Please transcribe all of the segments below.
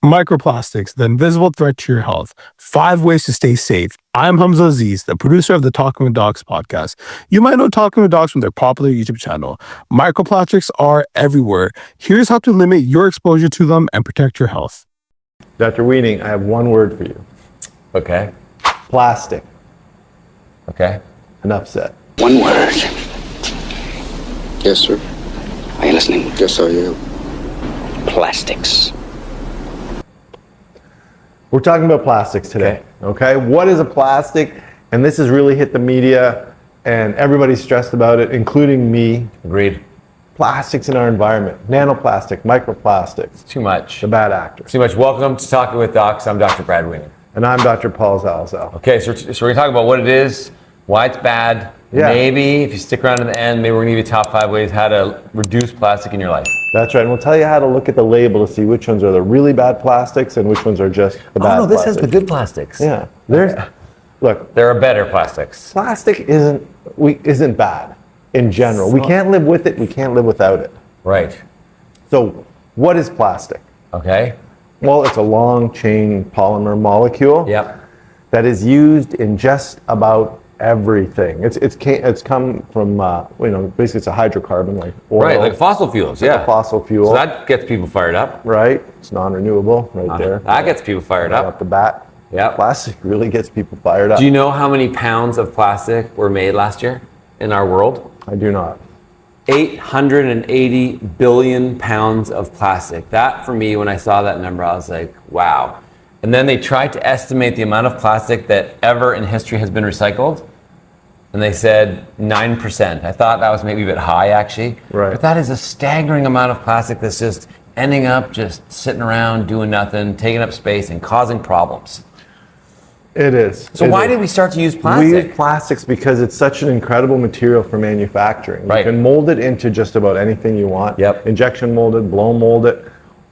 Microplastics, the invisible threat to your health. 5 ways to stay safe. I'm Hamza Aziz, the producer of the Talking with Docs podcast. You might know Talking with Docs from their popular YouTube channel. Microplastics are everywhere. Here's how to limit your exposure to them and protect your health. Dr. Weaning, I have one word for you. Okay. Plastic. Okay. Enough said. One word. Yes, sir. Are you listening? Yes, I am. Plastics. We're talking about plastics today, okay? What is a plastic? And this has really hit the media and everybody's stressed about it, including me. Agreed. Plastics in our environment, nanoplastic, microplastics. Too much. The bad actors. Too much. Welcome to Talking with Docs. I'm Dr. Brad Weaning. And I'm Dr. Paul Zalzal. Okay, so we're going to talk about what it is, why it's bad. Yeah. Maybe, if you stick around to the end, maybe we're going to give you top 5 ways how to reduce plastic in your life. That's right, and we'll tell you how to look at the label to see which ones are the really bad plastics and which ones are just the bad Oh, no, this plastics. has the good plastics. Yeah, look, There are better plastics. plastic isn't bad in general. We can't live with it, we can't live without it. Right. So, what is plastic? Okay. Well, it's a long chain polymer molecule Yep. that is used in just about everything. It's come from basically it's a hydrocarbon like oil. Right, like fossil fuels, Like a fossil fuel. So that gets people fired up. Right? It's non-renewable right there. That gets people fired Right up. off the bat. Yep. Plastic really gets people fired up. Do you know how many pounds of plastic were made last year in our world? I do not. 880 billion pounds of plastic. That, for me, when I saw that number, I was like, wow. And then they tried to estimate the amount of plastic that ever in history has been recycled, and they said 9%. I thought that was maybe a bit high, actually. Right. But that is a staggering amount of plastic that's just ending up just sitting around, doing nothing, taking up space, and causing problems. It is. So why did we start to use We plastic? use plastics because it's such an incredible material for manufacturing. Right. You can mold it into just about anything you want. Yep. Injection molded, blow molded,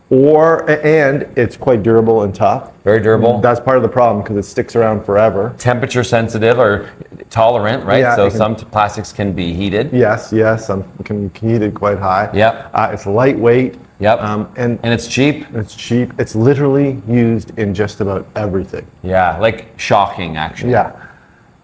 and it's quite durable and tough. Very durable. That's part of the problem because it sticks around forever. Temperature sensitive or tolerant, right? Yeah, So it can- some plastics can be heated. Yes, some can heat it quite high. Yep. It's lightweight. Yep. And it's cheap. it's cheap. It's literally used in just about everything. Yeah, like shocking, actually. Yeah.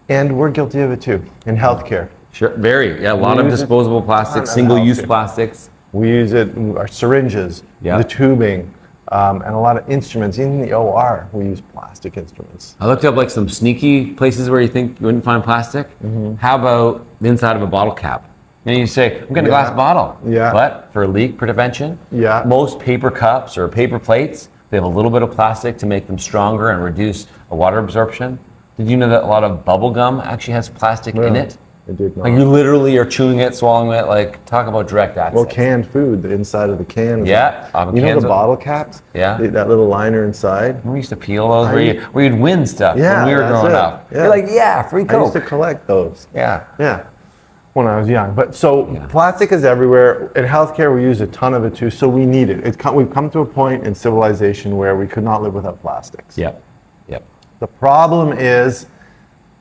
And we're guilty of it too in healthcare. Sure. Very. Yeah, a lot of use it disposable plastics, on single-use healthcare. plastics. We use it in our syringes, Yeah. the tubing, and a lot of instruments. Even the OR, we use plastic instruments. I looked up like some sneaky places where you think you wouldn't find plastic. Mm-hmm. How about the inside of a bottle cap? And you say, I'm getting a glass bottle. Yeah. But for leak prevention, Yeah. most paper cups or paper plates, they have a little bit of plastic to make them stronger and reduce water absorption. Did you know that a lot of bubble gum actually has plastic in Yeah. it? I did not. Like you literally are chewing it, swallowing it, like talk about direct access. Well, canned food, the inside of the can. Yeah, You know cans the of- bottle caps? Yeah. That little liner inside? We used to peel those where you'd win stuff Yeah, when we were that's growing it. up. Yeah. You're like, yeah, free I used Coke. to collect those. Yeah. Yeah, when I was young. But so Yeah. plastic is everywhere. In healthcare, we use a ton of it too, so we need it. We've come to a point in civilization where we could not live without plastics. Yep. Yep. The problem is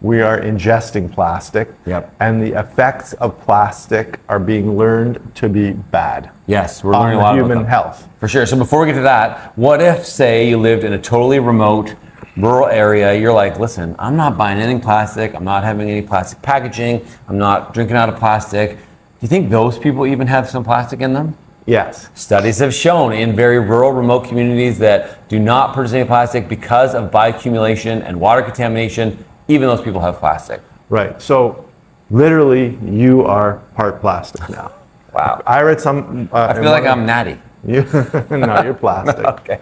we are ingesting plastic, Yep. and the effects of plastic are being learned to be bad Yes, we're on learning a lot human about them. health. For sure. So before we get to that, what if, say, you lived in a totally remote, rural area? You're like, listen, I'm not buying anything plastic. I'm not having any plastic packaging. I'm not drinking out of plastic. Do you think those people even have some plastic in them? Yes. Studies have shown in very rural, remote communities that do not purchase any plastic because of bioaccumulation and water contamination, even those people have plastic. Right. So literally, you are part plastic now. Wow. I read some. I feel like I'm natty. No, you're plastic. Okay.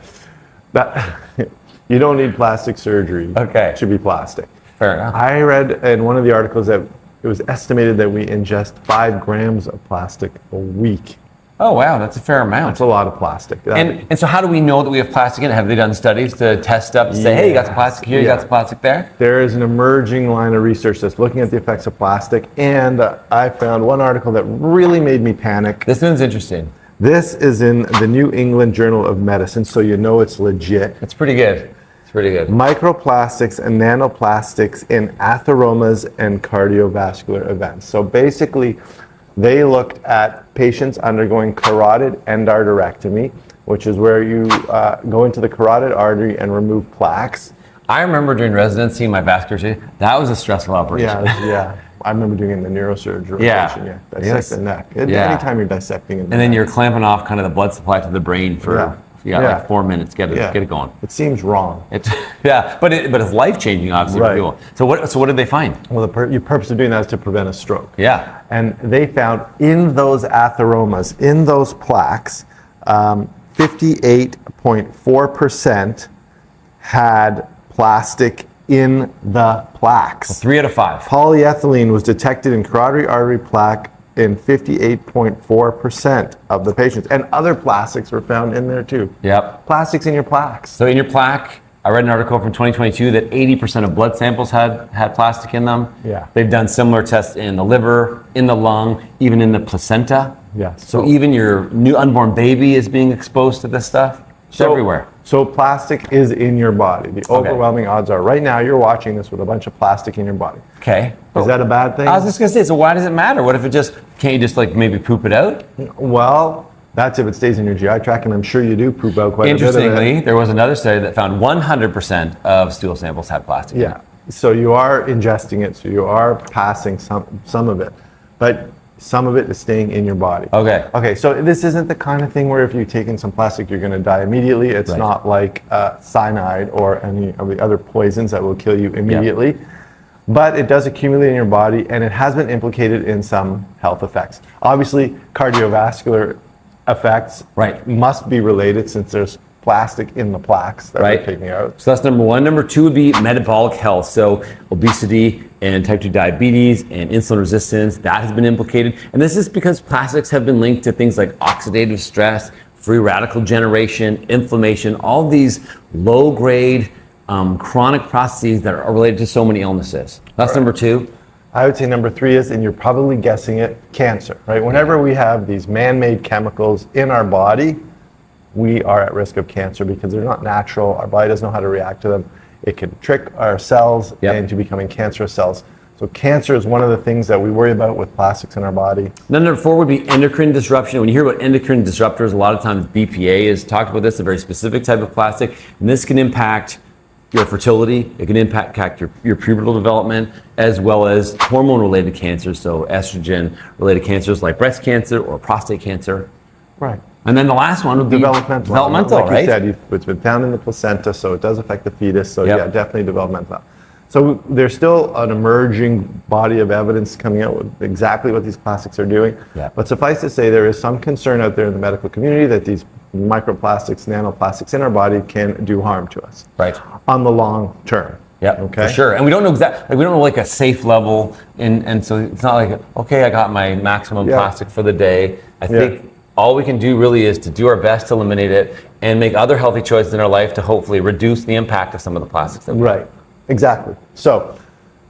That, you don't need plastic surgery. Okay. To be plastic. Fair enough. I read in one of the articles that it was estimated that we ingest 5 grams of plastic a week. Oh, wow. That's a fair amount. That's a lot of plastic. And so how do we know that we have plastic in it? Have they done studies to test up to say, hey, you got some plastic here, you got some plastic there? There is an emerging line of research that's looking at the effects of plastic, and I found one article that really made me panic. This one's interesting. This is in the New England Journal of Medicine, so you know it's legit. It's pretty good. It's pretty good. Microplastics and nanoplastics in atheromas and cardiovascular events. So basically, they looked at patients undergoing carotid endarterectomy which is where you go into the carotid artery and remove plaques. I remember during residency, my vascular surgery, that was a stressful operation. Yeah. I remember doing it in the neurosurgery. Yeah. Dissect the neck. Yeah. Anytime you're dissecting it. And then you're clamping off kind of the blood supply to the brain for like 4 minutes. Get it going. It seems wrong. It's but it's life changing, obviously, for people. So what did they find? Well, the purpose of doing that is to prevent a stroke. Yeah. And they found in those atheromas, in those plaques, 58.4% had plastic in the plaques. 3 out of 5. Polyethylene was detected in carotid artery plaque in 58.4% of the patients. And other plastics were found in there too. Yep. Plastics in your plaques. So in your plaque, I read an article from 2022 that 80% of blood samples had plastic in them. Yeah. They've done similar tests in the liver, in the lung, even in the placenta. Yeah. So even your new unborn baby is being exposed to this stuff. It's everywhere. So plastic is in your body. The overwhelming odds are right now you're watching this with a bunch of plastic in your body. Okay. Is that a bad thing? I was just gonna say, so why does it matter? What if can't you just like maybe poop it out? Well, that's if it stays in your GI tract, and I'm sure you do poop out quite a bit of it. Interestingly, there was another study that found 100% of stool samples had plastic in it. Yeah. So you are ingesting it, so you are passing some of it. But some of it is staying in your body. Okay. Okay, so this isn't the kind of thing where if you've taken some plastic, you're going to die immediately. It's Right. not like cyanide or any of the other poisons that will kill you immediately. Yep. But it does accumulate in your body, and it has been implicated in some health effects. Obviously, cardiovascular effects must be related since there's plastic in the plaques that we're taking out. So that's number one. Number two would be metabolic health. So obesity and type 2 diabetes and insulin resistance, that has been implicated. And this is because plastics have been linked to things like oxidative stress, free radical generation, inflammation, all these low grade chronic processes that are related to so many illnesses. That's number two. I would say number three is, and you're probably guessing it, cancer, right? Whenever we have these man-made chemicals in our body, we are at risk of cancer because they're not natural. Our body doesn't know how to react to them. It can trick our cells into becoming cancerous cells. So cancer is one of the things that we worry about with plastics in our body. Then number four would be endocrine disruption. When you hear about endocrine disruptors, a lot of times BPA is talked about this, a very specific type of plastic, and this can impact your fertility, it can impact your pubertal development, as well as hormone-related cancers, so estrogen-related cancers like breast cancer or prostate cancer. Right. And then the last one would be developmental, like right? you said, it's been found in the placenta, so it does affect the fetus. So yeah, definitely developmental. So there's still an emerging body of evidence coming out with exactly what these plastics are doing. Yeah. But suffice to say, there is some concern out there in the medical community that these microplastics, nanoplastics in our body can do harm to us. Right. On the long term. Yeah, okay. For sure. And we don't know exactly, we don't know like a safe level, and so it's not like, okay, I got my maximum plastic for the day. I think all we can do really is to do our best to eliminate it and make other healthy choices in our life to hopefully reduce the impact of some of the plastics that we Right, exactly. So,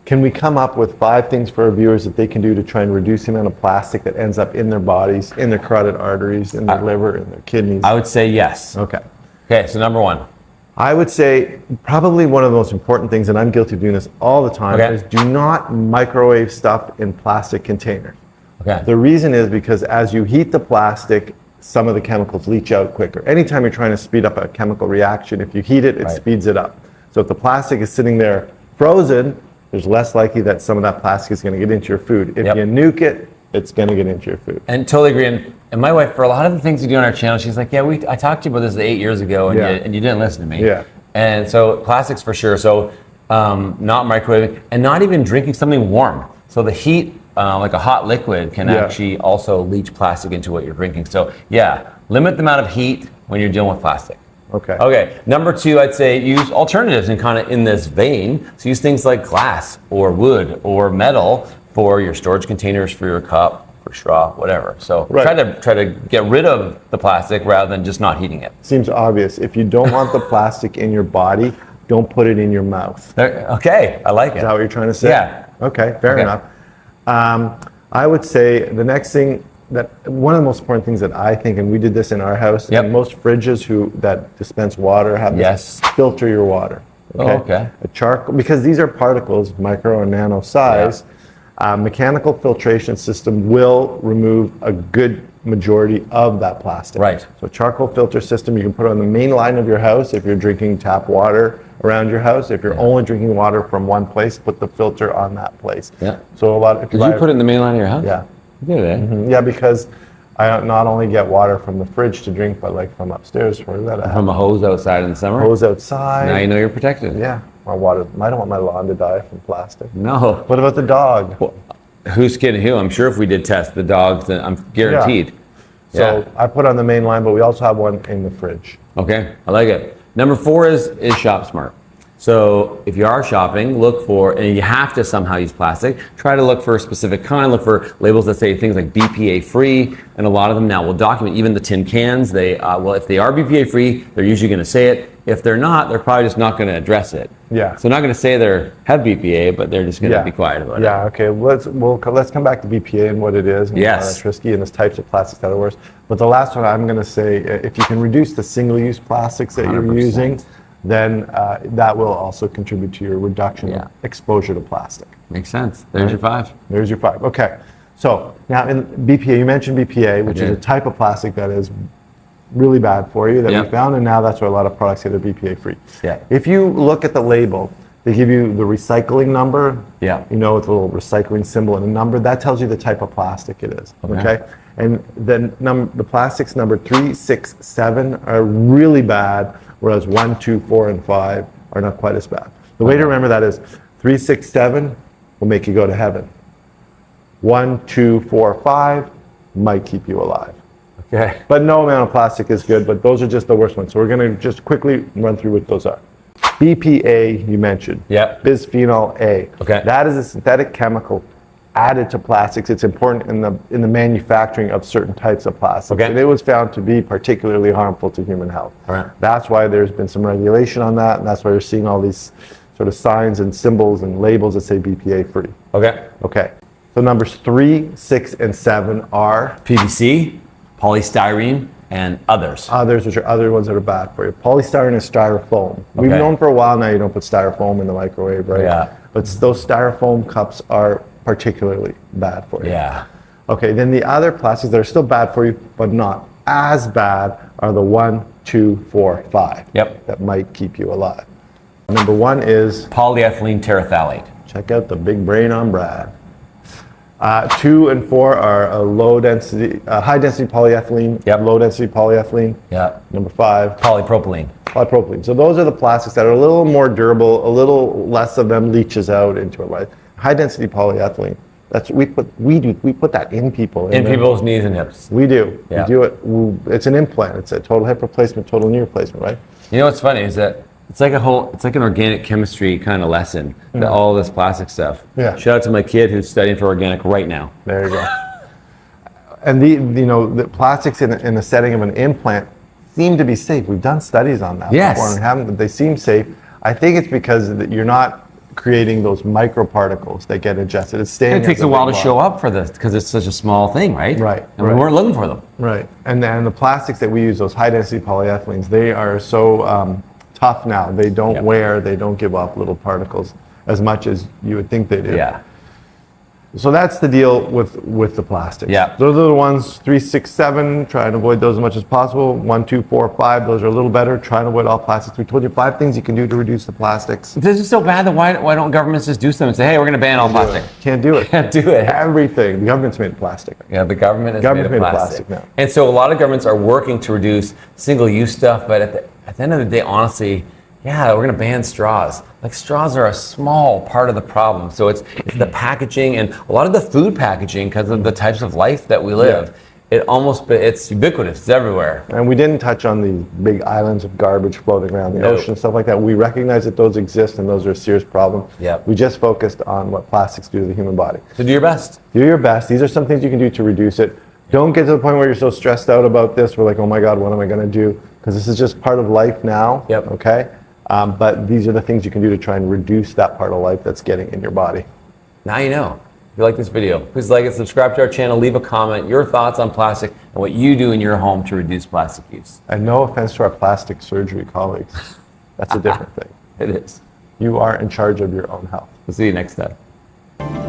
can we come up with 5 things for our viewers that they can do to try and reduce the amount of plastic that ends up in their bodies, in their carotid arteries, in their liver, in their kidneys? I would say yes. Okay. Okay, so number one. I would say probably one of the most important things, and I'm guilty of doing this all the time, is do not microwave stuff in plastic containers. Okay. The reason is because as you heat the plastic, some of the chemicals leach out quicker. Anytime you're trying to speed up a chemical reaction, if you heat it, it speeds it up. So if the plastic is sitting there frozen, there's less likely that some of that plastic is going to get into your food. If you nuke it, it's going to get into your food. And totally agree. And my wife, for a lot of the things we do on our channel, she's like, I talked to you about this 8 years ago, and you didn't listen to me. Yeah. And so plastics for sure. So not microwaving, and not even drinking something warm. So the heat, like a hot liquid, can actually also leach plastic into what you're drinking. So limit the amount of heat when you're dealing with plastic. Okay. Okay. Number two, I'd say use alternatives and kind of in this vein. So use things like glass or wood or metal for your storage containers, for your cup, for straw, whatever. So try to get rid of the plastic rather than just not heating it. Seems obvious. If you don't want the plastic in your body, don't put it in your mouth. Okay, I like it. Is that what you're trying to say? Yeah. Okay, fair enough. I would say the next thing, that one of the most important things that I think, and we did this in our house, and most fridges that dispense water have this, filter your water. Okay. A charcoal, because these are particles, micro and nano size. Mechanical filtration system will remove a good majority of that plastic. Right. So charcoal filter system you can put on the main line of your house if you're drinking tap water around your house. If you're only drinking water from one place, put the filter on that place. Yeah. So a lot. If Did you put it in the main line of your house? Yeah. You did, eh? Yeah, because I not only get water from the fridge to drink, but like from upstairs where that I From a hose outside in the summer? hose outside. Now you know you're protected. Yeah. My water. I don't want my lawn to die from plastic. No. What about the dog? Well, who's kidding who? I'm sure if we did test the dogs, then I'm guaranteed. So Yeah. I put on the main line, but we also have one in the fridge. Okay, I like it. Number 4 is shop smart. So if you are shopping, look for, and you have to somehow use plastic, try to look for a specific kind, look for labels that say things like BPA free, and a lot of them now will document, even the tin cans, well, if they are BPA free, they're usually gonna say it. If they're not, they're probably just not gonna address it. Yeah. So they're not gonna say they have BPA, but they're just gonna be quiet about it. Yeah, okay. Let's come back to BPA and what it is, and Yes. why it's risky, and the types of plastics that are worse. But the last one I'm going to say, if you can reduce the single-use plastics that you're 100%. using, then that will also contribute to your reduction of exposure to plastic. Makes sense. There's your 5. There's your 5. Okay. So now in BPA, you mentioned BPA, which is a did. type of plastic that is really bad for you that Yep. we found, and now that's why a lot of products say they're BPA free. Yeah. If you look at the label, they give you the recycling number. Yeah. You know, with a little recycling symbol and a number, that tells you the type of plastic it is. Okay. And then the plastics number 3, 6, 7 are really bad, whereas 1, 2, 4, and 5 are not quite as bad. The way to remember that is 3, 6, 7 will make you go to heaven. 1, 2, 4, 5 might keep you alive. Okay. But no amount of plastic is good, but those are just the worst ones. So we're going to just quickly run through what those are. BPA, you mentioned. Yep. Bisphenol A. Okay. That is a synthetic chemical added to plastics. It's important in the manufacturing of certain types of plastics. Okay. And it was found to be particularly harmful to human health. All right. That's why there's been some regulation on that, and that's why you're seeing all these sort of signs and symbols and labels that say BPA free. Okay. Okay. So numbers 3, 6, and 7 are PVC, polystyrene, and others. others, which are other ones that are bad for you. Polystyrene is styrofoam. We've Okay. known for a while now you don't put styrofoam in the microwave, right? Yeah. But those styrofoam cups are particularly bad for you. Yeah. Okay, then the other plastics that are still bad for you, but not as bad, are the 1, 2, 4, 5. Yep. That might keep you alive. Number 1 is, Polyethylene terephthalate. check out the big brain on Brad. 2 and 4 are high density polyethylene, Yep. low density polyethylene. Yeah. Number 5, Polypropylene. polypropylene. So those are the plastics that are a little more durable, a little less of them leaches out into it. Right? High density polyethylene. That's we put that in people. In people's knees and hips. We do. Yeah. We do it. It's an implant. It's a total hip replacement, total knee replacement, right? You know what's funny is that it's like an organic chemistry kind of lesson, that all this plastic stuff. Yeah. Shout out to my kid who's studying for organic right now. There you go. And the plastics in the setting of an implant seem to be safe. We've done studies on that Yes. before, and haven't they seem safe? I think it's because you're not creating those microparticles that get ingested. It's staying. It takes a while to show up for this because it's such a small thing, right? Right, And right. we weren't looking for them. Right, and the plastics that we use, those high density polyethylenes, they are so tough now. They don't Yep. wear. They don't give off little particles as much as you would think they do. Yeah. So that's the deal with the plastics. Yeah. Those are the ones 3, 6, 7. Try and avoid those as much as possible. 1, 2, 4, 5. Those are a little better. Try and avoid all plastics. We told you 5 things you can do to reduce the plastics. If this is so bad, then why don't governments just do something and say, hey, we're going to ban all plastic? Can't do it. Can't do it. Everything. The government's made of plastic. Yeah, the government is Government's made of made of plastic. plastic now. And so a lot of governments are working to reduce single-use stuff, but at the end of the day, honestly, yeah, we're going to ban straws. Like, straws are a small part of the problem. So it's the packaging and a lot of the food packaging, because of the types of life that we live. It's ubiquitous. It's everywhere. And we didn't touch on these big islands of garbage floating around the No. ocean and stuff like that. We recognize that those exist and those are a serious problem. Yep. We just focused on what plastics do to the human body. So do your best. Do your best. These are some things you can do to reduce it. Don't get to the point where you're so stressed out about this. We're like, oh my God, what am I going to do? Because this is just part of life now. Yep. Okay. But these are the things you can do to try and reduce that part of life that's getting in your body. Now you know. If you like this video, please like it, subscribe to our channel, leave a comment, your thoughts on plastic, and what you do in your home to reduce plastic use. And no offense to our plastic surgery colleagues. That's a different thing. It is. You are in charge of your own health. We'll see you next time.